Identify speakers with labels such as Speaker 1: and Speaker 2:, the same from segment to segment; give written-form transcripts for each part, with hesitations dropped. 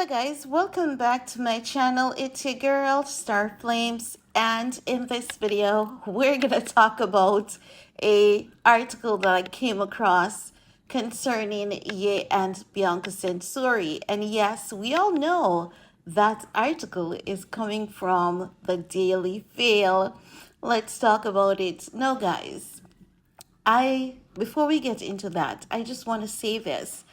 Speaker 1: Hello guys, welcome back to my channel. It's your girl Star Flames, and in this video we're gonna talk about a article that I came across concerning Ye and Bianca Censori. And yes, we all know that article is coming from the Daily Fail. Let's talk about it now, guys. Before we get into that, I just want to say this.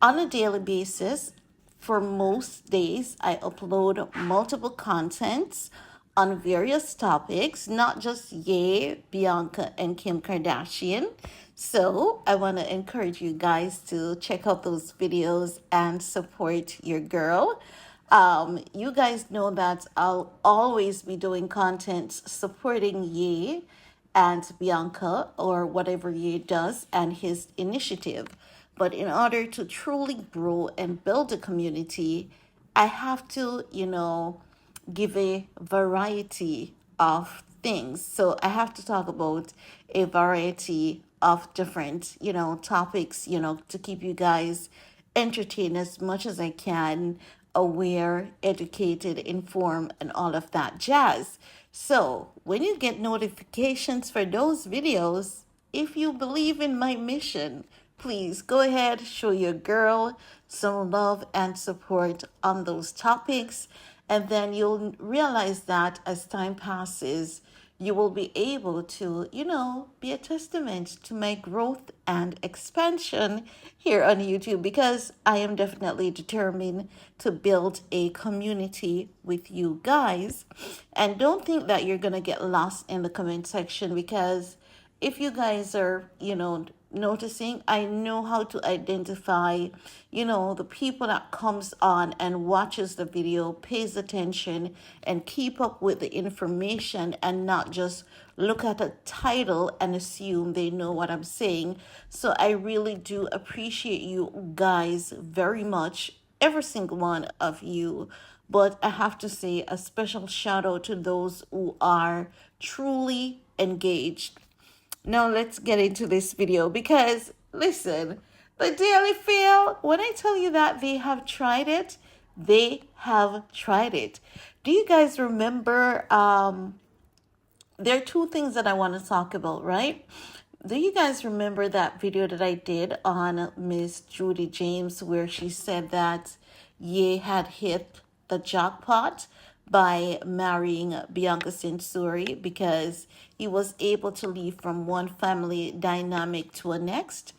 Speaker 1: On a daily basis, for most days, I upload multiple contents on various topics, not just Ye, Bianca, and Kim Kardashian. So I want to encourage you guys to check out those videos and support your girl. You guys know that I'll always be doing content supporting Ye and Bianca, or whatever Ye does, and his initiative. But in order to truly grow and build a community, I have to, give a variety of things. So I have to talk about a variety of different, topics, to keep you guys entertained as much as I can, aware, educated, informed, and all of that jazz. So when you get notifications for those videos, if you believe in my mission, please go ahead, show your girl some love and support on those topics. And then you'll realize that as time passes, you will be able to, be a testament to my growth and expansion here on YouTube, because I am definitely determined to build a community with you guys. And don't think that you're going to get lost in the comment section, because if you guys are, noticing, I know how to identify, the people that comes on and watches the video, pays attention, and keep up with the information, and not just look at a title and assume they know what I'm saying. So I really do appreciate you guys very much, every single one of you. But I have to say a special shout out to those who are truly engaged. Now let's get into this video, because listen, the Daily Fail, when I tell you that they have tried it, they have tried it. Do you guys remember, there are two things that I want to talk about, right? Do you guys remember that video that I did on Miss Judy James, where she said that Ye had hit the jackpot by marrying Bianca Censori because he was able to leave from one family dynamic to a next?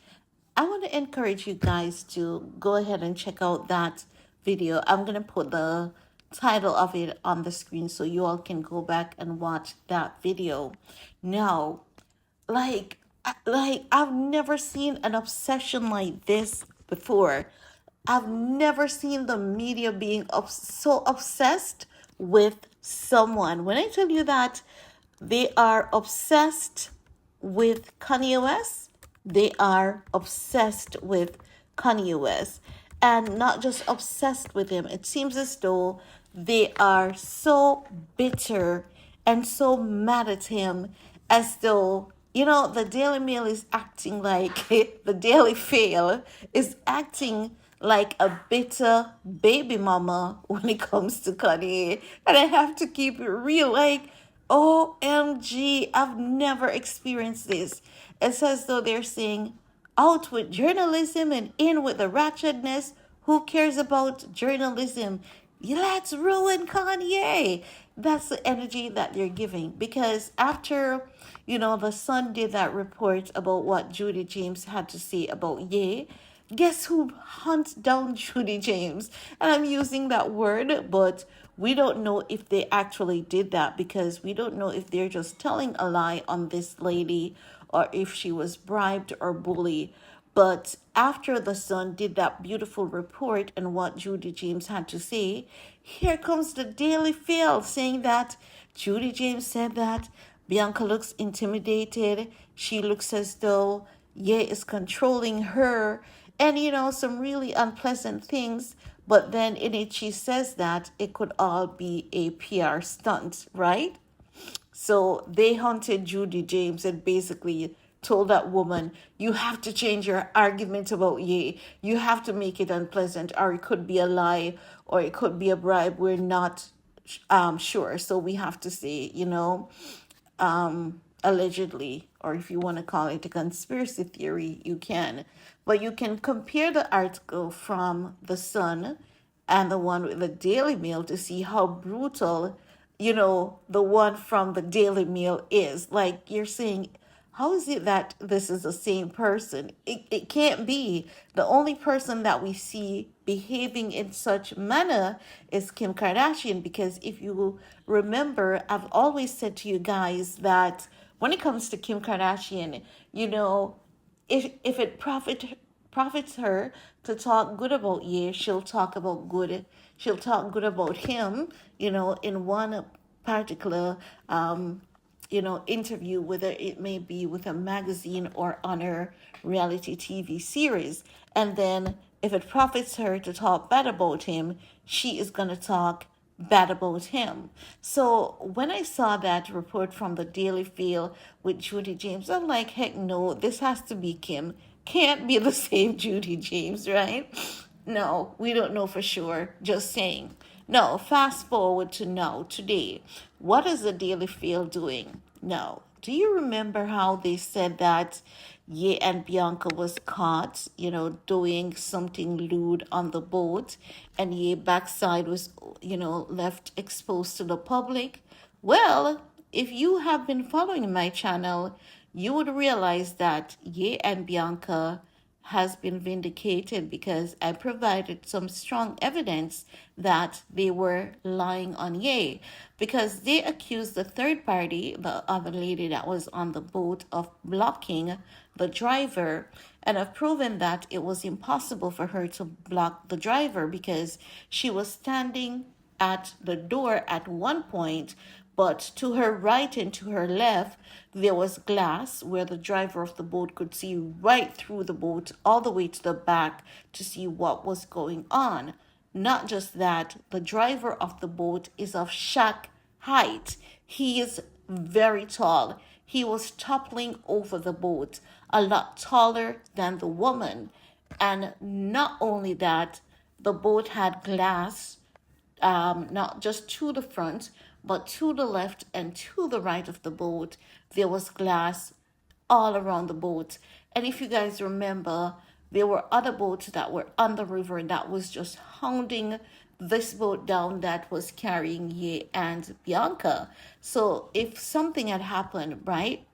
Speaker 1: I want to encourage you guys to go ahead and check out that video. I'm going to put the title of it on the screen so you all can go back and watch that video. Now, like I've never seen an obsession like this before. I've never seen the media being so obsessed with someone. When I tell you that they are obsessed with Kanye West, they are obsessed with Kanye West. And not just obsessed with him, it seems as though they are so bitter and so mad at him, as though, the Daily Mail is acting like the Daily Fail is acting like a bitter baby mama when it comes to Kanye. And I have to keep it real, like, OMG, I've never experienced this. It's as though they're saying, out with journalism and in with the ratchetness. Who cares about journalism? Let's ruin Kanye. That's the energy that they're giving. Because after, the Sun did that report about what Judy James had to say about Ye, guess who hunts down Judy James? And I'm using that word, but we don't know if they actually did that, because we don't know if they're just telling a lie on this lady or if she was bribed or bullied. But after the Sun did that beautiful report and what Judy James had to say, here comes the Daily Fail saying that Judy James said that Bianca looks intimidated. She looks as though Ye is controlling her, and some really unpleasant things. But then in it, she says that it could all be a PR stunt, right? So they hunted Judy James and basically told that woman, you have to change your argument about Ye. You have to make it unpleasant, or it could be a lie, or it could be a bribe. We're not sure. So we have to say, allegedly, or if you want to call it a conspiracy theory, you can. But you can compare the article from The Sun and the one with the Daily Mail to see how brutal, the one from the Daily Mail is. Like you're saying, how is it that this is the same person? It can't be. The only person that we see behaving in such manner is Kim Kardashian, because if you remember, I've always said to you guys that when it comes to Kim Kardashian, if it profits her to talk good about Ye, she'll talk good about him, in one particular interview, whether it may be with a magazine or on her reality TV series. And then if it profits her to talk bad about him, she is going to talk bad about him. So when I saw that report from the Daily Field with Judy James, I'm like, heck no, this has to be Kim. Can't be the same Judy James, right? No, we don't know for sure. Just saying. No, fast forward to now, today. What is the Daily Field doing? No. Do you remember how they said that Ye and Bianca was caught, doing something lewd on the boat, and Ye backside was, left exposed to the public? Well, if you have been following my channel, you would realize that Ye and Bianca has been vindicated because I provided some strong evidence that they were lying on Ye, because they accused the third party, the other lady that was on the boat, of blocking the driver, and have proven that it was impossible for her to block the driver because she was standing at the door at one point, but to her right and to her left, there was glass where the driver of the boat could see right through the boat all the way to the back to see what was going on. Not just that, the driver of the boat is of shack height. He is very tall. He was toppling over the boat, a lot taller than the woman. And not only that, the boat had glass, not just to the front, but to the left and to the right of the boat. There was glass all around the boat. And if you guys remember, there were other boats that were on the river that was just hounding this boat down that was carrying Ye and Bianca. So if something had happened, right?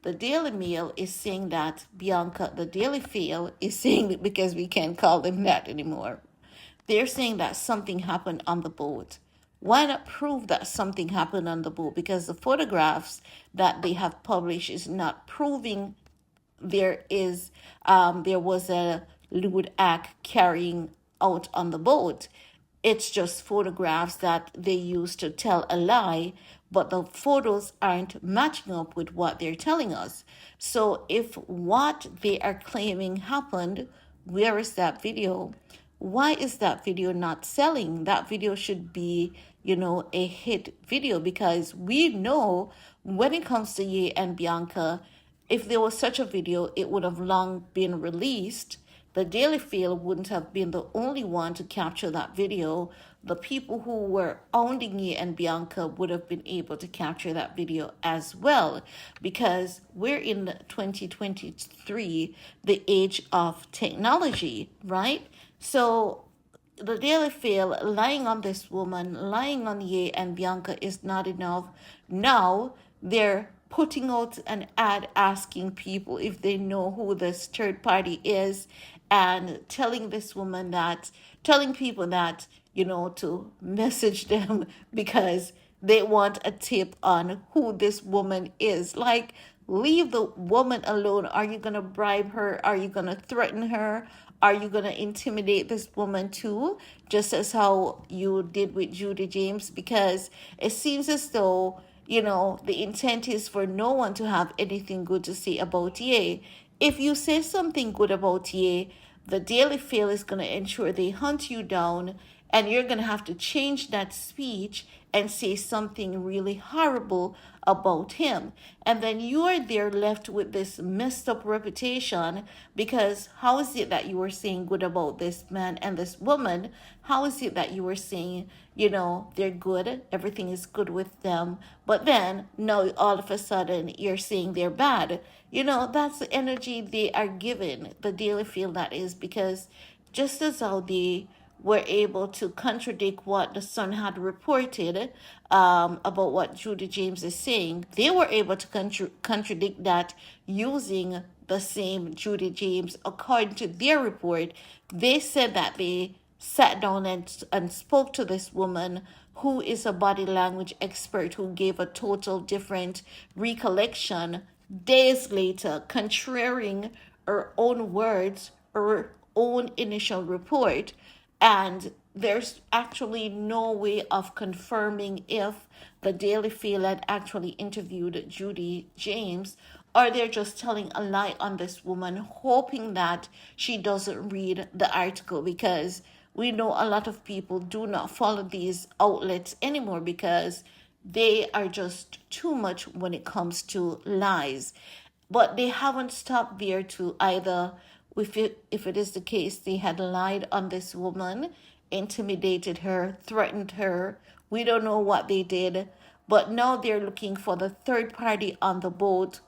Speaker 1: The Daily Mail is saying that Bianca, the Daily Field is saying, because we can't call them that anymore, they're saying that something happened on the boat. Why not prove that something happened on the boat? Because the photographs that they have published is not proving there was a lewd act carrying out on the boat. It's just photographs that they use to tell a lie, but the photos aren't matching up with what they're telling us. So if what they are claiming happened, where is that video? Why is that video not selling? That video should be, a hit video, because we know when it comes to Ye and Bianca, if there was such a video, it would have long been released. The Daily Field wouldn't have been the only one to capture that video. The people who were owning Ye and Bianca would have been able to capture that video as well, because we're in 2023, the age of technology, right? So the Daily Field lying on this woman, lying on Ye and Bianca is not enough. Now they're putting out an ad asking people if they know who this third party is, and telling people that, to message them because they want a tip on who this woman is. Like, leave the woman alone. Are you going to bribe her? Are you going to threaten her? Are you going to intimidate this woman too? Just as how you did with Judy James? Because it seems as though, the intent is for no one to have anything good to say about Ye. If you say something good about Ye, the Daily Field is going to ensure they hunt you down and you're going to have to change that speech and say something really horrible about him. And then you are there left with this messed up reputation, because how is it that you were saying good about this man and this woman? How is it that you were saying, they're good, everything is good with them, but then now all of a sudden you're saying they're bad? That's the energy they are given, the daily feel, that is, because just as how they were able to contradict what the Sun had reported about what Judy James is saying, they were able to contradict that using the same Judy James. According to their report, they said that they sat down and spoke to this woman who is a body language expert, who gave a total different recollection days later, contraring her own words, her own initial report. And there's actually no way of confirming if the Daily Field had actually interviewed Judy James, or they're just telling a lie on this woman, hoping that she doesn't read the article, because we know a lot of people do not follow these outlets anymore because they are just too much when it comes to lies. But they haven't stopped there to either, if it is the case, they had lied on this woman, intimidated her, threatened her. We don't know what they did, but now they're looking for the third party on the boat.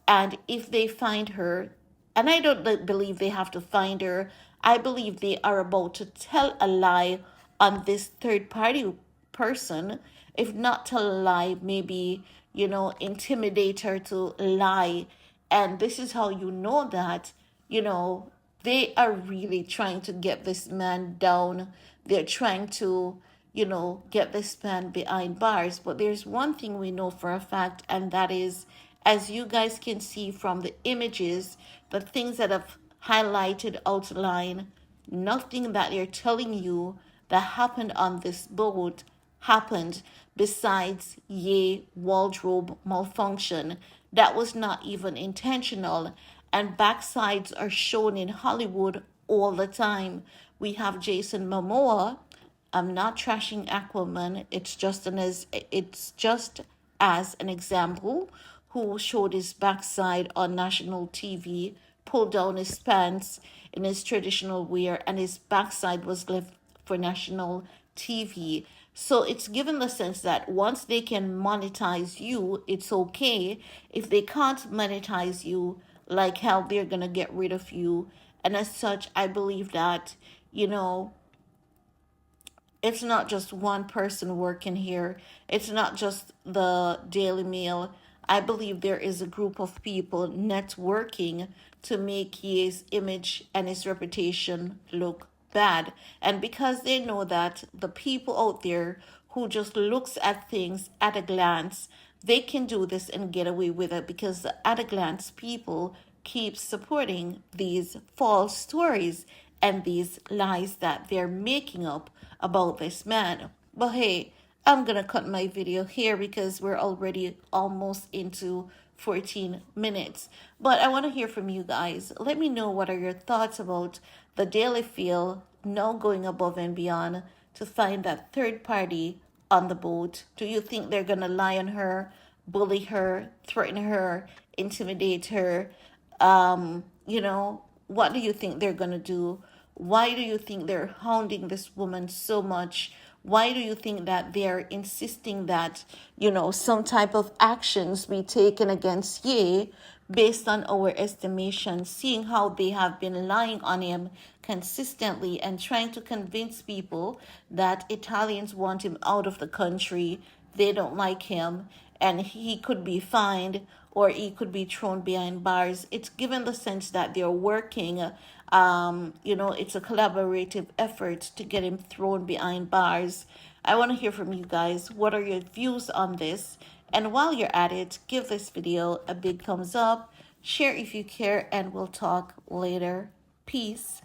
Speaker 1: And if they find her, and I don't believe they have to find her, I believe they are about to tell a lie on this third party person. If not tell a lie, maybe, intimidate her to lie. And this is how you know that, they are really trying to get this man down. They're trying to, get this man behind bars. But there's one thing we know for a fact, and that is, as you guys can see from the images, the things that have highlighted, outline, nothing that they're telling you that happened on this boat happened besides wardrobe malfunction. That was not even intentional. And backsides are shown in Hollywood all the time. We have Jason Momoa. I'm not trashing Aquaman. It's just as an example, who showed his backside on national TV, pulled down his pants in his traditional wear, and his backside was left for national TV. So it's given the sense that once they can monetize you, it's okay. If they can't monetize you, like hell, they're going to get rid of you. And as such, I believe that, it's not just one person working here. It's not just the Daily Mail. I believe there is a group of people networking to make his image and his reputation look bad. And because they know that the people out there who just looks at things at a glance, they can do this and get away with it, because the at a glance people keep supporting these false stories and these lies that they're making up about this man. But hey, I'm gonna cut my video here because we're already almost into 14 minutes. But I want to hear from you guys. Let me know, what are your thoughts about the Daily Field now going above and beyond to find that third party on the boat? Do you think they're gonna lie on her, bully her, threaten her, intimidate her? What do you think they're gonna do? Why do you think they're hounding this woman so much? Why do you think that they're insisting that, some type of actions be taken against Ye based on our estimation, seeing how they have been lying on him consistently and trying to convince people that Italians want him out of the country, they don't like him, and he could be fined or he could be thrown behind bars? It's given the sense that they're working, it's a collaborative effort to get him thrown behind bars. I want to hear from you guys. What are your views on this? And while you're at it, give this video a big thumbs up, share if you care, and we'll talk later. Peace.